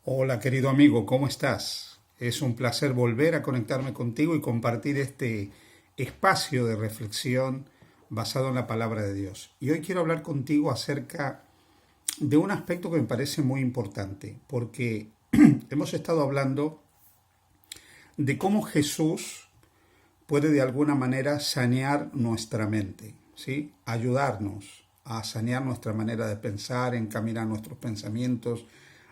Hola querido amigo, ¿cómo estás? Es un placer volver a conectarme contigo y compartir este espacio de reflexión basado en la palabra de Dios. Y hoy quiero hablar contigo acerca de un aspecto que me parece muy importante, porque hemos estado hablando de cómo Jesús puede de alguna manera sanear nuestra mente, ¿sí? Ayudarnos a sanear nuestra manera de pensar, encaminar nuestros pensamientos,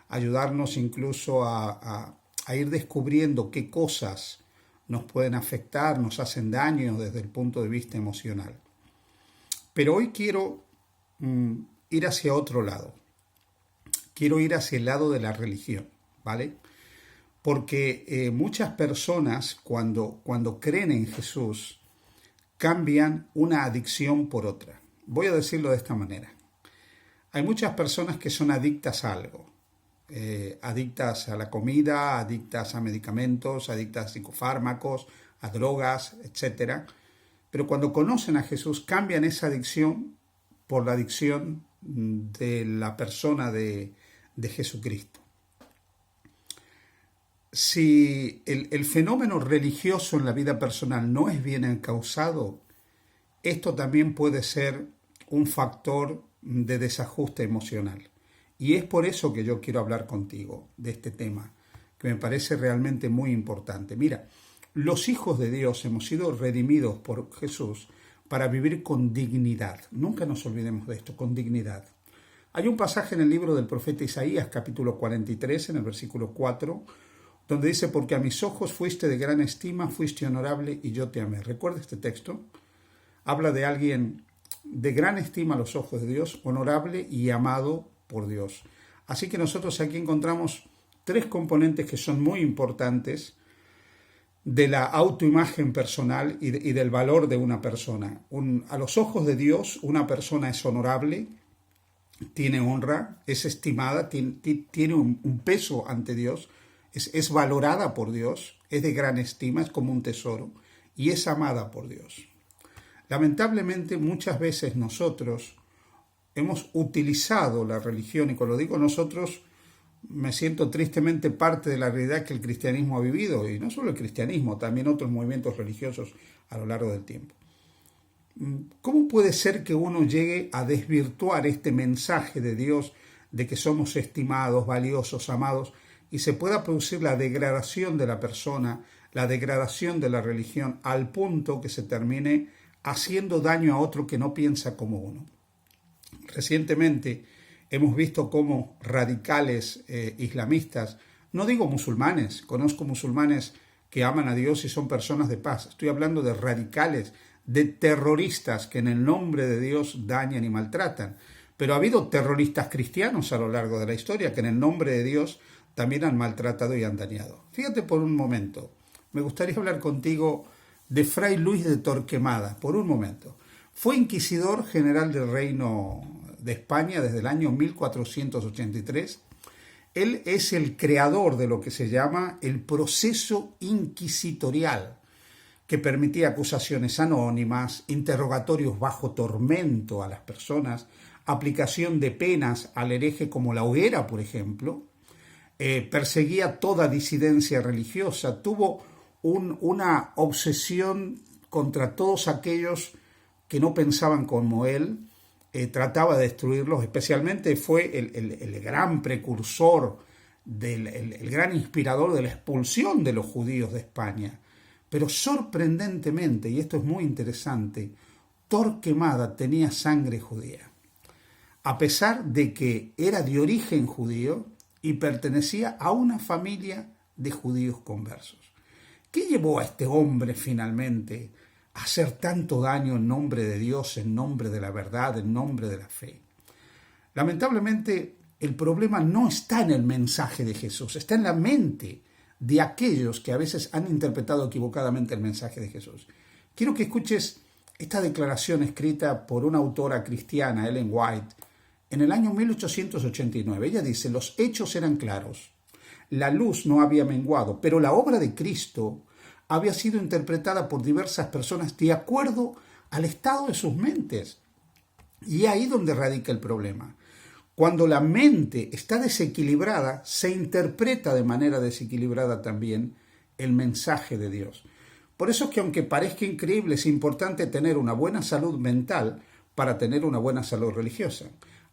ayudarnos incluso a ir descubriendo qué cosas nos pueden afectar, nos hacen daño desde el punto de vista emocional. Pero hoy quiero ir hacia otro lado. Quiero ir hacia el lado de la religión, ¿vale? Porque muchas personas cuando creen en Jesús cambian una adicción por otra. Voy a decirlo de esta manera. Hay muchas personas que son adictas a algo. Adictas a la comida, adictas a medicamentos, adictas a psicofármacos, a drogas, etcétera. Pero cuando conocen a Jesús cambian esa adicción por la adicción de la persona de Jesucristo. Si el fenómeno religioso en la vida personal no es bien encausado, esto también puede ser un factor de desajuste emocional. Y es por eso que yo quiero hablar contigo de este tema, que me parece realmente muy importante. Mira, los hijos de Dios hemos sido redimidos por Jesús para vivir con dignidad. Nunca nos olvidemos de esto, con dignidad. Hay un pasaje en el libro del profeta Isaías, capítulo 43, en el versículo 4, donde dice, porque a mis ojos fuiste de gran estima, fuiste honorable y yo te amé. ¿Recuerda este texto? Habla de alguien de gran estima a los ojos de Dios, honorable y amado por Dios. Así que nosotros aquí encontramos tres componentes que son muy importantes de la autoimagen personal y del valor de una persona. A los ojos de Dios, una persona es honorable, tiene honra, es estimada, tiene un peso ante Dios, es valorada por Dios, es de gran estima, es como un tesoro y es amada por Dios. Lamentablemente muchas veces nosotros hemos utilizado la religión, y cuando digo nosotros me siento tristemente parte de la realidad que el cristianismo ha vivido, y no solo el cristianismo, también otros movimientos religiosos a lo largo del tiempo. ¿Cómo puede ser que uno llegue a desvirtuar este mensaje de Dios de que somos estimados, valiosos, amados, y se pueda producir la degradación de la persona, la degradación de la religión, al punto que se termine haciendo daño a otro que no piensa como uno? Recientemente hemos visto cómo radicales islamistas, no digo musulmanes, conozco musulmanes que aman a Dios y son personas de paz, estoy hablando de radicales, de terroristas que en el nombre de Dios dañan y maltratan. Pero ha habido terroristas cristianos a lo largo de la historia que en el nombre de Dios también han maltratado y han dañado. Fíjate por un momento, me gustaría hablar contigo de Fray Luis de Torquemada, por un momento. Fue inquisidor general del Reino de España desde el año 1483. Él es el creador de lo que se llama el proceso inquisitorial, que permitía acusaciones anónimas, interrogatorios bajo tormento a las personas, aplicación de penas al hereje como la hoguera, por ejemplo, perseguía toda disidencia religiosa, tuvo una obsesión contra todos aquellos que no pensaban como él, trataba de destruirlos, especialmente fue el gran precursor, el gran inspirador de la expulsión de los judíos de España. Pero sorprendentemente, y esto es muy interesante, Torquemada tenía sangre judía, a pesar de que era de origen judío y pertenecía a una familia de judíos conversos. ¿Qué llevó a este hombre finalmente a hacer tanto daño en nombre de Dios, en nombre de la verdad, en nombre de la fe? Lamentablemente, el problema no está en el mensaje de Jesús, está en la mente de aquellos que a veces han interpretado equivocadamente el mensaje de Jesús. Quiero que escuches esta declaración escrita por una autora cristiana, Ellen White, en el año 1889. Ella dice, los hechos eran claros, la luz no había menguado, pero la obra de Cristo había sido interpretada por diversas personas de acuerdo al estado de sus mentes. Y ahí donde radica el problema. Cuando la mente está desequilibrada, se interpreta de manera desequilibrada también el mensaje de Dios. Por eso es que aunque parezca increíble, es importante tener una buena salud mental para tener una buena salud religiosa.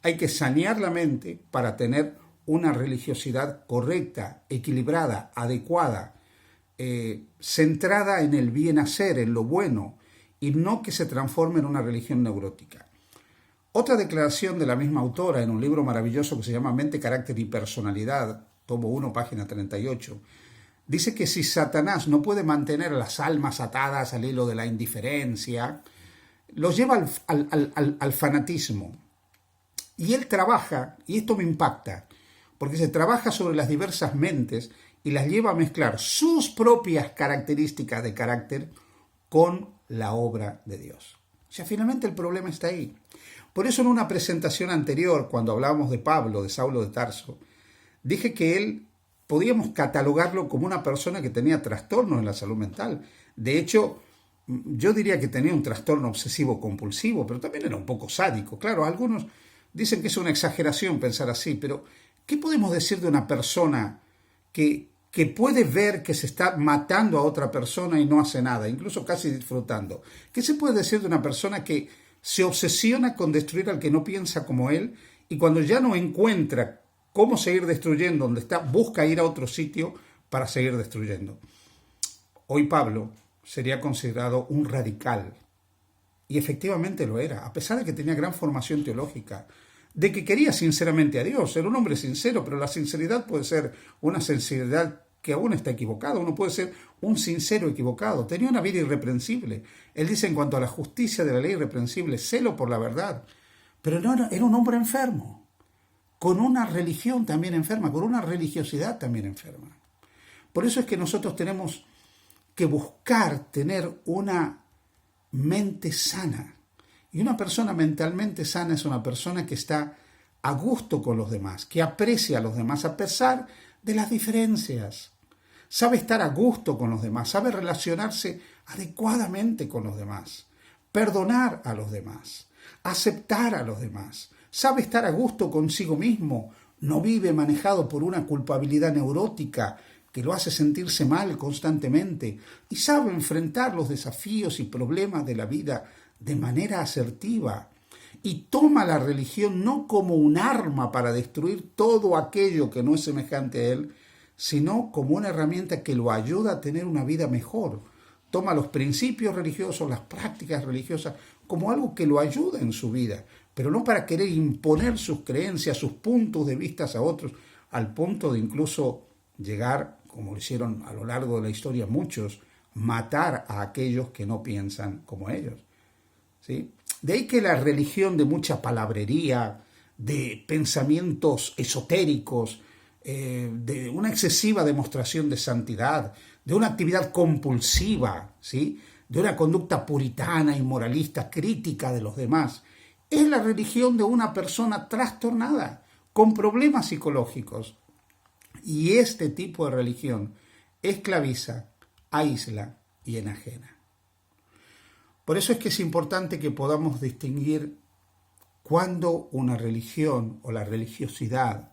Hay que sanear la mente para tener una religiosidad correcta, equilibrada, adecuada, centrada en el bien hacer, en lo bueno, y no que se transforme en una religión neurótica. Otra declaración de la misma autora en un libro maravilloso que se llama Mente, Carácter y Personalidad, tomo 1, página 38, dice que si Satanás no puede mantener a las almas atadas al hilo de la indiferencia, los lleva al fanatismo. Y él trabaja, y esto me impacta, porque se trabaja sobre las diversas mentes y las lleva a mezclar sus propias características de carácter con la obra de Dios. O sea, finalmente el problema está ahí. Por eso en una presentación anterior, cuando hablábamos de Pablo, de Saulo de Tarso, dije que él podíamos catalogarlo como una persona que tenía trastornos en la salud mental. De hecho, yo diría que tenía un trastorno obsesivo compulsivo, pero también era un poco sádico. Claro, algunos dicen que es una exageración pensar así, pero ¿qué podemos decir de una persona que puede ver que se está matando a otra persona y no hace nada, incluso casi disfrutando? ¿Qué se puede decir de una persona que se obsesiona con destruir al que no piensa como él y cuando ya no encuentra cómo seguir destruyendo donde está, busca ir a otro sitio para seguir destruyendo? Hoy Pablo sería considerado un radical, y efectivamente lo era, a pesar de que tenía gran formación teológica, de que quería sinceramente a Dios, era un hombre sincero, pero la sinceridad puede ser una sinceridad que aún está equivocada, uno puede ser un sincero equivocado, tenía una vida irreprensible. Él dice en cuanto a la justicia de la ley irreprensible, celo por la verdad, pero no, era un hombre enfermo, con una religión también enferma, con una religiosidad también enferma. Por eso es que nosotros tenemos que buscar tener una mente sana. Y una persona mentalmente sana es una persona que está a gusto con los demás, que aprecia a los demás a pesar de las diferencias. Sabe estar a gusto con los demás, sabe relacionarse adecuadamente con los demás, perdonar a los demás, aceptar a los demás, sabe estar a gusto consigo mismo, no vive manejado por una culpabilidad neurótica que lo hace sentirse mal constantemente y sabe enfrentar los desafíos y problemas de la vida de manera asertiva y toma la religión no como un arma para destruir todo aquello que no es semejante a él, sino como una herramienta que lo ayuda a tener una vida mejor. Toma los principios religiosos, las prácticas religiosas, como algo que lo ayuda en su vida, pero no para querer imponer sus creencias, sus puntos de vista a otros, al punto de incluso llegar, como lo hicieron a lo largo de la historia muchos, matar a aquellos que no piensan como ellos. ¿Sí? De ahí que la religión de mucha palabrería, de pensamientos esotéricos, de una excesiva demostración de santidad, de una actividad compulsiva, ¿sí? De una conducta puritana y moralista, crítica de los demás, es la religión de una persona trastornada, con problemas psicológicos. Y este tipo de religión esclaviza, aísla y enajena. Por eso es que es importante que podamos distinguir cuándo una religión o la religiosidad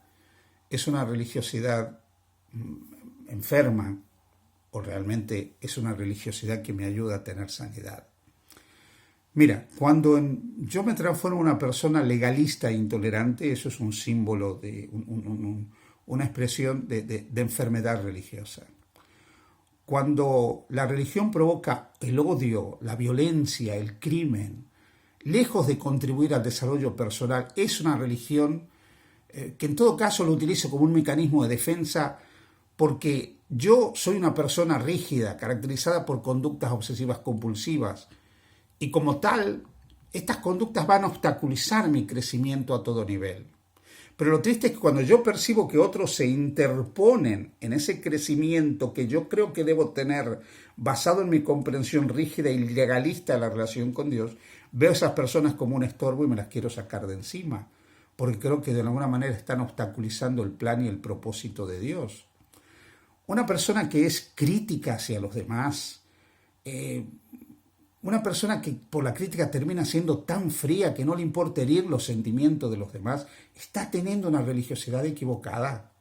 es una religiosidad enferma o realmente es una religiosidad que me ayuda a tener sanidad. Mira, cuando yo me transformo en una persona legalista e intolerante, eso es un símbolo de una expresión de enfermedad religiosa. Cuando la religión provoca el odio, la violencia, el crimen, lejos de contribuir al desarrollo personal, es una religión que en todo caso lo utilizo como un mecanismo de defensa porque yo soy una persona rígida, caracterizada por conductas obsesivas compulsivas y como tal, estas conductas van a obstaculizar mi crecimiento a todo nivel. Pero lo triste es que cuando yo percibo que otros se interponen en ese crecimiento que yo creo que debo tener basado en mi comprensión rígida y legalista de la relación con Dios, veo a esas personas como un estorbo y me las quiero sacar de encima, porque creo que de alguna manera están obstaculizando el plan y el propósito de Dios. Una persona que es crítica hacia los demás, Una persona que por la crítica termina siendo tan fría que no le importa herir los sentimientos de los demás, está teniendo una religiosidad equivocada,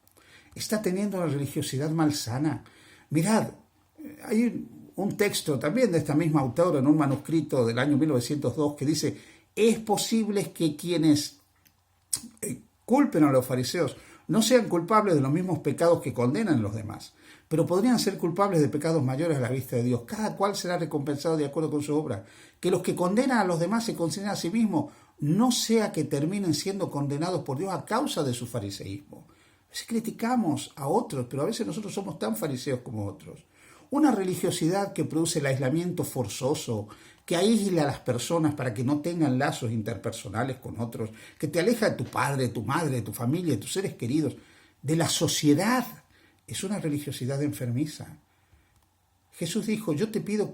está teniendo una religiosidad malsana. Mirad, hay un texto también de esta misma autora en un manuscrito del año 1902 que dice, es posible que quienes culpen a los fariseos no sean culpables de los mismos pecados que condenan a los demás, pero podrían ser culpables de pecados mayores a la vista de Dios. Cada cual será recompensado de acuerdo con su obra. Que los que condenan a los demás se consideren a sí mismos, no sea que terminen siendo condenados por Dios a causa de su fariseísmo. A veces criticamos a otros, pero a veces nosotros somos tan fariseos como otros. Una religiosidad que produce el aislamiento forzoso, que aísla a las personas para que no tengan lazos interpersonales con otros, que te aleja de tu padre, de tu madre, de tu familia, de tus seres queridos, de la sociedad. Es una religiosidad enfermiza. Jesús dijo, yo te pido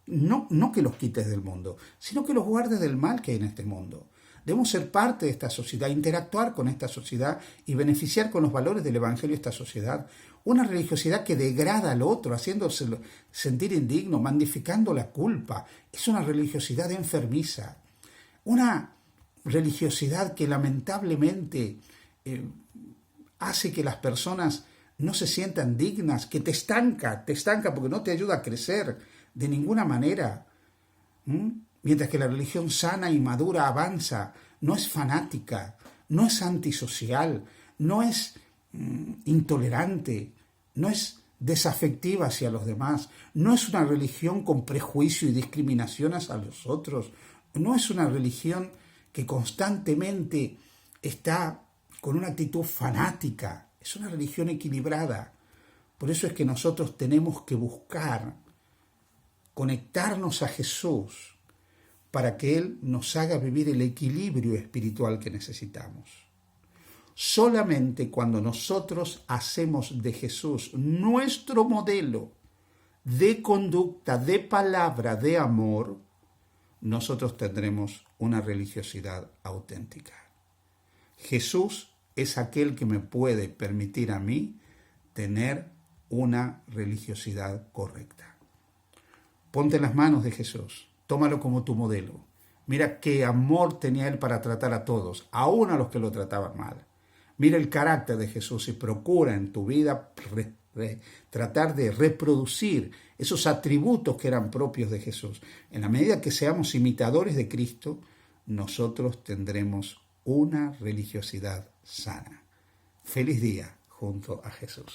no que los quites del mundo, sino que los guardes del mal que hay en este mundo. Debemos ser parte de esta sociedad, interactuar con esta sociedad y beneficiar con los valores del Evangelio esta sociedad. Una religiosidad que degrada al otro, haciéndose sentir indigno, magnificando la culpa. Es una religiosidad enfermiza. Una religiosidad que lamentablemente hace que las personas no se sientan dignas, que te estanca porque no te ayuda a crecer de ninguna manera. Mientras que la religión sana y madura avanza, no es fanática, no es antisocial, no es intolerante, no es desafectiva hacia los demás, no es una religión con prejuicio y discriminación hacia los otros, no es una religión que constantemente está con una actitud fanática, es una religión equilibrada. Por eso es que nosotros tenemos que buscar conectarnos a Jesús para que Él nos haga vivir el equilibrio espiritual que necesitamos. Solamente cuando nosotros hacemos de Jesús nuestro modelo de conducta, de palabra, de amor, nosotros tendremos una religiosidad auténtica. Jesús es aquel que me puede permitir a mí tener una religiosidad correcta. Ponte en las manos de Jesús. Tómalo como tu modelo. Mira qué amor tenía Él para tratar a todos, aún a los que lo trataban mal. Mira el carácter de Jesús y procura en tu vida tratar de reproducir esos atributos que eran propios de Jesús. En la medida que seamos imitadores de Cristo, nosotros tendremos una religiosidad sana. Feliz día junto a Jesús.